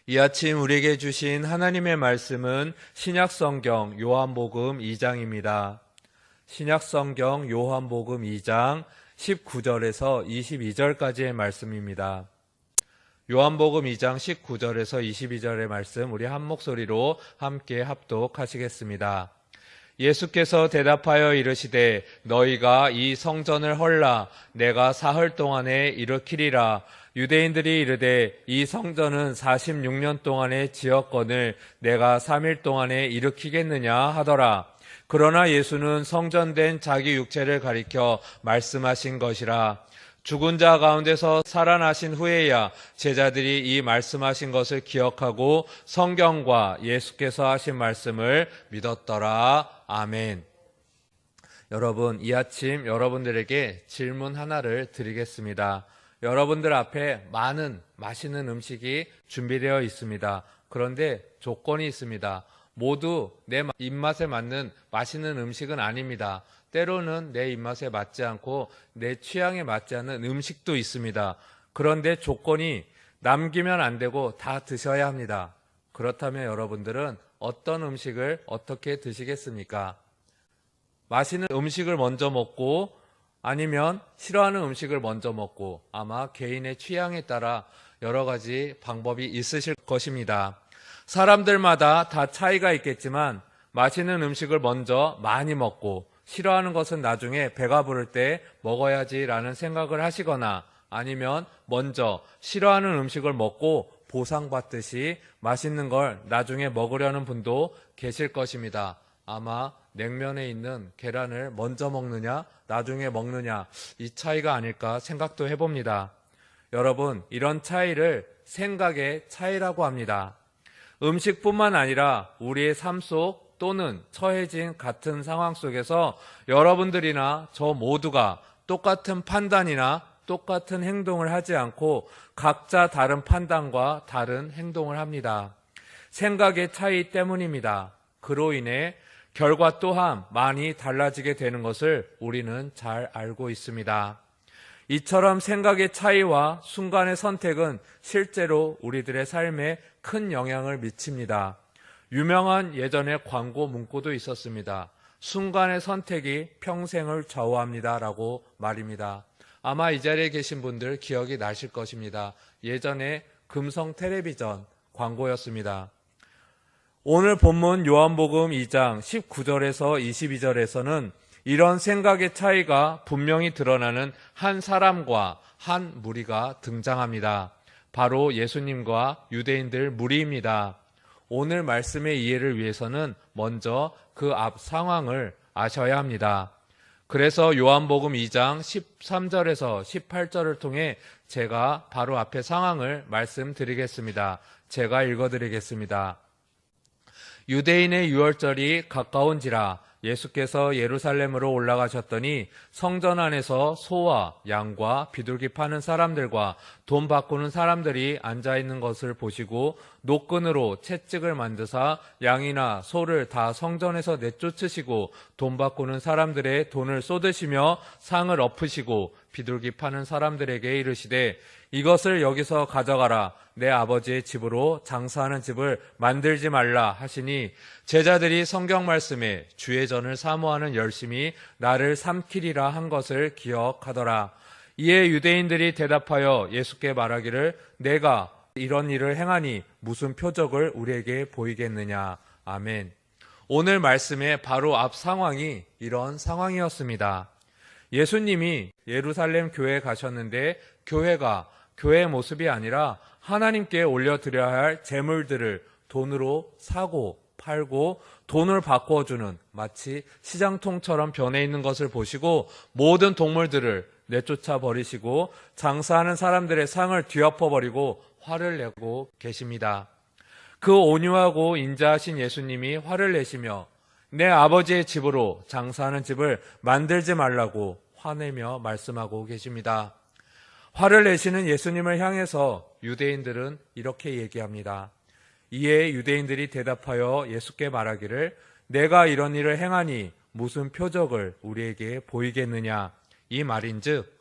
이 아침 우리에게 주신 하나님의 말씀은 신약성경 요한복음 2장입니다. 신약성경 요한복음 2장 19절에서 22절까지의 말씀입니다. 요한복음 2장 19절에서 22절의 말씀 우리 한 목소리로 함께 합독하시겠습니다. 예수께서 대답하여 이르시되 너희가 이 성전을 헐라 내가 사흘 동안에 일으키리라. 유대인들이 이르되 이 성전은 46년 동안에 지었거늘 내가 3일 동안에 일으키겠느냐 하더라. 그러나 예수는 성전된 자기 육체를 가리켜 말씀하신 것이라. 죽은 자 가운데서 살아나신 후에야 제자들이 이 말씀하신 것을 기억하고 성경과 예수께서 하신 말씀을 믿었더라. 아멘. 여러분, 이 아침 여러분들에게 질문 하나를 드리겠습니다. 여러분들 앞에 많은 맛있는 음식이 준비되어 있습니다. 그런데 조건이 있습니다. 모두 내 입맛에 맞는 맛있는 음식은 아닙니다. 때로는 내 입맛에 맞지 않고 내 취향에 맞지 않는 음식도 있습니다. 그런데 조건이 남기면 안 되고 다 드셔야 합니다. 그렇다면 여러분들은 어떤 음식을 어떻게 드시겠습니까? 맛있는 음식을 먼저 먹고 아니면 싫어하는 음식을 먼저 먹고 아마 개인의 취향에 따라 여러 가지 방법이 있으실 것입니다. 사람들마다 다 차이가 있겠지만 맛있는 음식을 먼저 많이 먹고 싫어하는 것은 나중에 배가 부를 때 먹어야지라는 생각을 하시거나 아니면 먼저 싫어하는 음식을 먹고 보상받듯이 맛있는 걸 나중에 먹으려는 분도 계실 것입니다. 아마 냉면에 있는 계란을 먼저 먹느냐 나중에 먹느냐 이 차이가 아닐까 생각도 해봅니다. 여러분, 이런 차이를 생각의 차이라고 합니다. 음식뿐만 아니라 우리의 삶 속 또는 처해진 같은 상황 속에서 여러분들이나 저 모두가 똑같은 판단이나 똑같은 행동을 하지 않고 각자 다른 판단과 다른 행동을 합니다. 생각의 차이 때문입니다. 그로 인해 결과 또한 많이 달라지게 되는 것을 우리는 잘 알고 있습니다. 이처럼 생각의 차이와 순간의 선택은 실제로 우리들의 삶에 큰 영향을 미칩니다. 유명한 예전에 광고 문구도 있었습니다. 순간의 선택이 평생을 좌우합니다 라고 말입니다. 아마 이 자리에 계신 분들 기억이 나실 것입니다. 예전에 금성 텔레비전 광고였습니다. 오늘 본문 요한복음 2장 19절에서 22절에서는 이런 생각의 차이가 분명히 드러나는 한 사람과 한 무리가 등장합니다. 바로 예수님과 유대인들 무리입니다. 오늘 말씀의 이해를 위해서는 먼저 그 앞 상황을 아셔야 합니다. 그래서 요한복음 2장 13절에서 18절을 통해 제가 바로 앞의 상황을 말씀드리겠습니다. 제가 읽어드리겠습니다. 유대인의 유월절이 가까운지라 예수께서 예루살렘으로 올라가셨더니 성전 안에서 소와 양과 비둘기 파는 사람들과 돈 바꾸는 사람들이 앉아있는 것을 보시고 노끈으로 채찍을 만드사 양이나 소를 다 성전에서 내쫓으시고 돈 바꾸는 사람들의 돈을 쏟으시며 상을 엎으시고 비둘기 파는 사람들에게 이르시되 이것을 여기서 가져가라. 내 아버지의 집으로 장사하는 집을 만들지 말라 하시니 제자들이 성경 말씀에 주의 전을 사모하는 열심이 나를 삼키리라 한 것을 기억하더라. 이에 유대인들이 대답하여 예수께 말하기를 내가 이런 일을 행하니 무슨 표적을 우리에게 보이겠느냐. 아멘. 오늘 말씀의 바로 앞 상황이 이런 상황이었습니다. 예수님이 예루살렘 교회에 가셨는데 교회가 교회의 모습이 아니라 하나님께 올려드려야 할 재물들을 돈으로 사고 팔고 돈을 바꿔주는 마치 시장통처럼 변해 있는 것을 보시고 모든 동물들을 내쫓아 버리시고 장사하는 사람들의 상을 뒤엎어 버리고 화를 내고 계십니다. 그 온유하고 인자하신 예수님이 화를 내시며 내 아버지의 집으로 장사하는 집을 만들지 말라고 화내며 말씀하고 계십니다. 화를 내시는 예수님을 향해서 유대인들은 이렇게 얘기합니다. 이에 유대인들이 대답하여 예수께 말하기를 내가 이런 일을 행하니 무슨 표적을 우리에게 보이겠느냐. 이 말인즉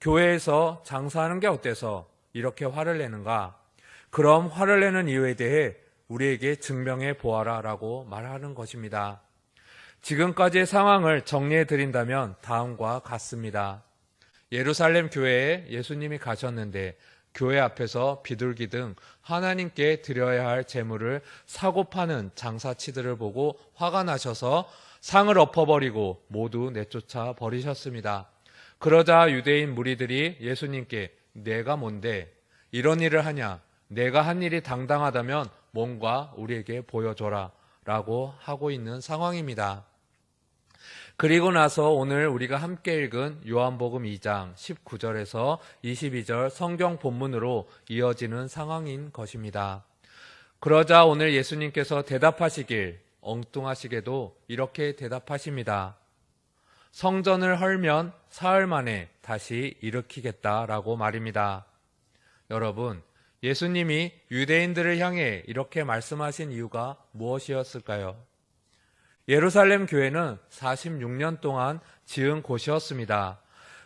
교회에서 장사하는 게 어때서 이렇게 화를 내는가? 그럼 화를 내는 이유에 대해 우리에게 증명해 보아라 라고 말하는 것입니다. 지금까지의 상황을 정리해 드린다면 다음과 같습니다. 예루살렘 교회에 예수님이 가셨는데 교회 앞에서 비둘기 등 하나님께 드려야 할 제물을 사고 파는 장사치들을 보고 화가 나셔서 상을 엎어버리고 모두 내쫓아 버리셨습니다. 그러자 유대인 무리들이 예수님께 내가 뭔데 이런 일을 하냐? 내가 한 일이 당당하다면 뭔가 우리에게 보여줘라 라고 하고 있는 상황입니다. 그리고 나서 오늘 우리가 함께 읽은 요한복음 2장 19절에서 22절 성경 본문으로 이어지는 상황인 것입니다. 그러자 오늘 예수님께서 대답하시길 엉뚱하시게도 이렇게 대답하십니다. 성전을 헐면 사흘 만에 다시 일으키겠다라고 말입니다. 여러분, 예수님이 유대인들을 향해 이렇게 말씀하신 이유가 무엇이었을까요? 예루살렘 교회는 46년 동안 지은 곳이었습니다.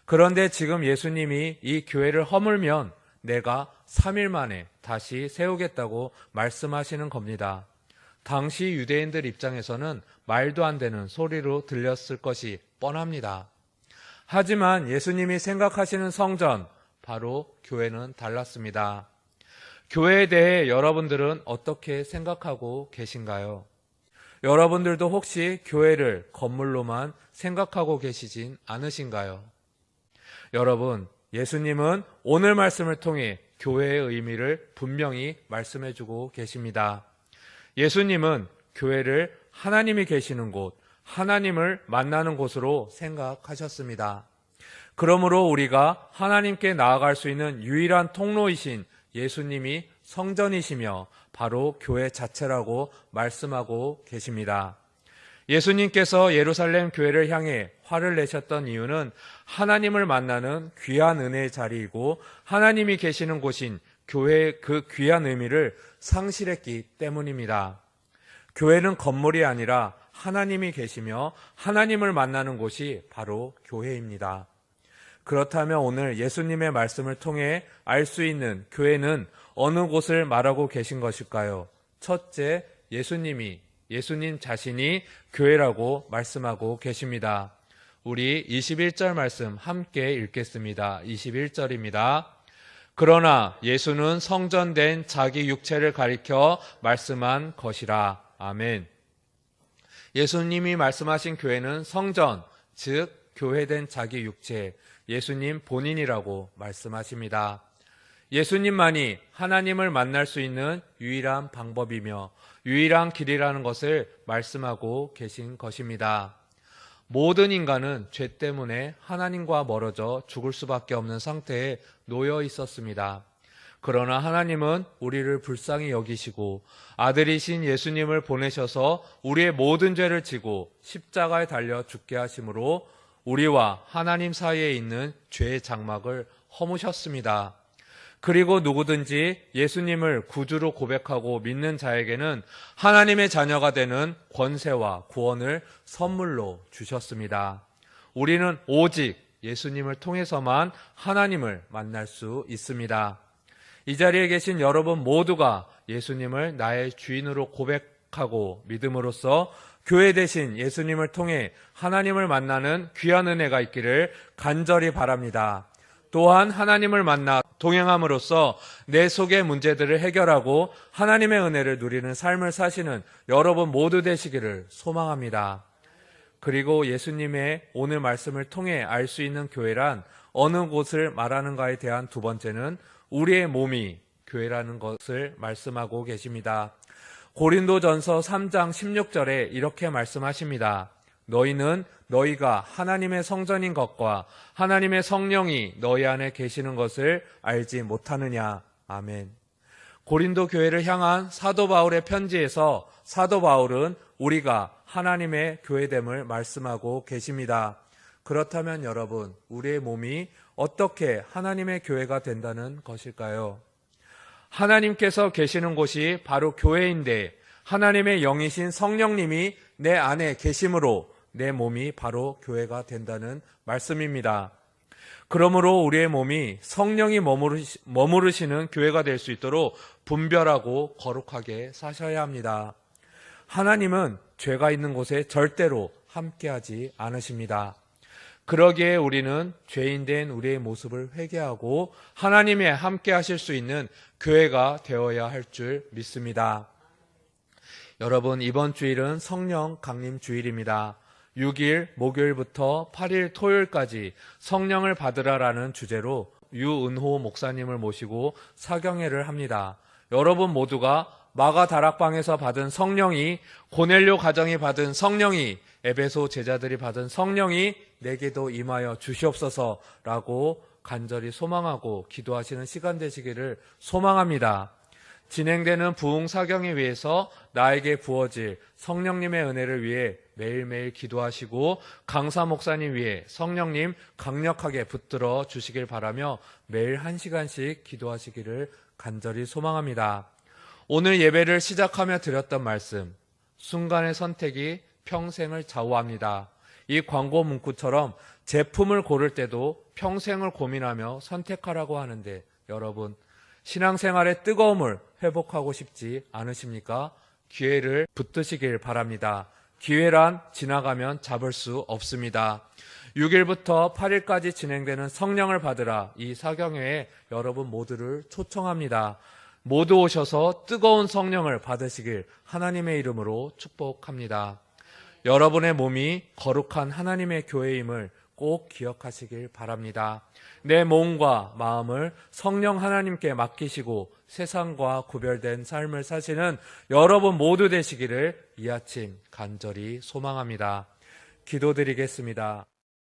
그런데 지금 예수님이 이 교회를 허물면 내가 3일 만에 다시 세우겠다고 말씀하시는 겁니다. 당시 유대인들 입장에서는 말도 안 되는 소리로 들렸을 것이 뻔합니다. 하지만 예수님이 생각하시는 성전, 바로 교회는 달랐습니다. 교회에 대해 여러분들은 어떻게 생각하고 계신가요? 여러분들도 혹시 교회를 건물로만 생각하고 계시진 않으신가요? 여러분, 예수님은 오늘 말씀을 통해 교회의 의미를 분명히 말씀해주고 계십니다. 예수님은 교회를 하나님이 계시는 곳, 하나님을 만나는 곳으로 생각하셨습니다. 그러므로 우리가 하나님께 나아갈 수 있는 유일한 통로이신 예수님이 성전이시며 바로 교회 자체라고 말씀하고 계십니다. 예수님께서 예루살렘 교회를 향해 화를 내셨던 이유는 하나님을 만나는 귀한 은혜의 자리이고 하나님이 계시는 곳인 교회의 그 귀한 의미를 상실했기 때문입니다. 교회는 건물이 아니라 하나님이 계시며 하나님을 만나는 곳이 바로 교회입니다. 그렇다면 오늘 예수님의 말씀을 통해 알 수 있는 교회는 어느 곳을 말하고 계신 것일까요? 첫째, 예수님 자신이 교회라고 말씀하고 계십니다. 우리 21절 말씀 함께 읽겠습니다. 21절입니다. 그러나 예수는 성전된 자기 육체를 가리켜 말씀한 것이라. 아멘. 예수님이 말씀하신 교회는 성전, 즉 교회된 자기 육체, 예수님 본인이라고 말씀하십니다. 예수님만이 하나님을 만날 수 있는 유일한 방법이며 유일한 길이라는 것을 말씀하고 계신 것입니다. 모든 인간은 죄 때문에 하나님과 멀어져 죽을 수밖에 없는 상태에 놓여 있었습니다. 그러나 하나님은 우리를 불쌍히 여기시고 아들이신 예수님을 보내셔서 우리의 모든 죄를 지고 십자가에 달려 죽게 하심으로 우리와 하나님 사이에 있는 죄의 장막을 허무셨습니다. 그리고 누구든지 예수님을 구주로 고백하고 믿는 자에게는 하나님의 자녀가 되는 권세와 구원을 선물로 주셨습니다. 우리는 오직 예수님을 통해서만 하나님을 만날 수 있습니다. 이 자리에 계신 여러분 모두가 예수님을 나의 주인으로 고백하고 믿음으로써 교회 대신 예수님을 통해 하나님을 만나는 귀한 은혜가 있기를 간절히 바랍니다. 또한 하나님을 만나 동행함으로써 내 속의 문제들을 해결하고 하나님의 은혜를 누리는 삶을 사시는 여러분 모두 되시기를 소망합니다. 그리고 예수님의 오늘 말씀을 통해 알 수 있는 교회란 어느 곳을 말하는가에 대한 두 번째는 우리의 몸이 교회라는 것을 말씀하고 계십니다. 고린도전서 3장 16절에 이렇게 말씀하십니다. 너희는 너희가 하나님의 성전인 것과 하나님의 성령이 너희 안에 계시는 것을 알지 못하느냐. 아멘. 고린도 교회를 향한 사도 바울의 편지에서 사도 바울은 우리가 하나님의 교회됨을 말씀하고 계십니다. 그렇다면 여러분, 우리의 몸이 어떻게 하나님의 교회가 된다는 것일까요? 하나님께서 계시는 곳이 바로 교회인데 하나님의 영이신 성령님이 내 안에 계심으로 내 몸이 바로 교회가 된다는 말씀입니다. 그러므로 우리의 몸이 성령이 머무르시는 교회가 될 수 있도록 분별하고 거룩하게 사셔야 합니다. 하나님은 죄가 있는 곳에 절대로 함께하지 않으십니다. 그러기에 우리는 죄인된 우리의 모습을 회개하고 하나님의 함께 하실 수 있는 교회가 되어야 할 줄 믿습니다. 여러분, 이번 주일은 성령 강림 주일입니다. 6일 목요일부터 8일 토요일까지 성령을 받으라라는 주제로 유은호 목사님을 모시고 사경회를 합니다. 여러분 모두가 마가 다락방에서 받은 성령이, 고넬료 가정이 받은 성령이, 에베소 제자들이 받은 성령이 내게도 임하여 주시옵소서라고 간절히 소망하고 기도하시는 시간 되시기를 소망합니다. 진행되는 부흥 사경에 위해서 나에게 부어질 성령님의 은혜를 위해 매일매일 기도하시고 강사 목사님 위해 성령님 강력하게 붙들어 주시길 바라며 매일 1시간씩 기도하시기를 간절히 소망합니다. 오늘 예배를 시작하며 드렸던 말씀, 순간의 선택이 평생을 좌우합니다. 이 광고 문구처럼 제품을 고를 때도 평생을 고민하며 선택하라고 하는데, 여러분, 신앙생활의 뜨거움을 회복하고 싶지 않으십니까? 기회를 붙드시길 바랍니다. 기회란 지나가면 잡을 수 없습니다. 6일부터 8일까지 진행되는 성령을 받으라 이 사경회에 여러분 모두를 초청합니다. 모두 오셔서 뜨거운 성령을 받으시길 하나님의 이름으로 축복합니다. 여러분의 몸이 거룩한 하나님의 교회임을 꼭 기억하시길 바랍니다. 내 몸과 마음을 성령 하나님께 맡기시고 세상과 구별된 삶을 사시는 여러분 모두 되시기를 이 아침 간절히 소망합니다. 기도드리겠습니다.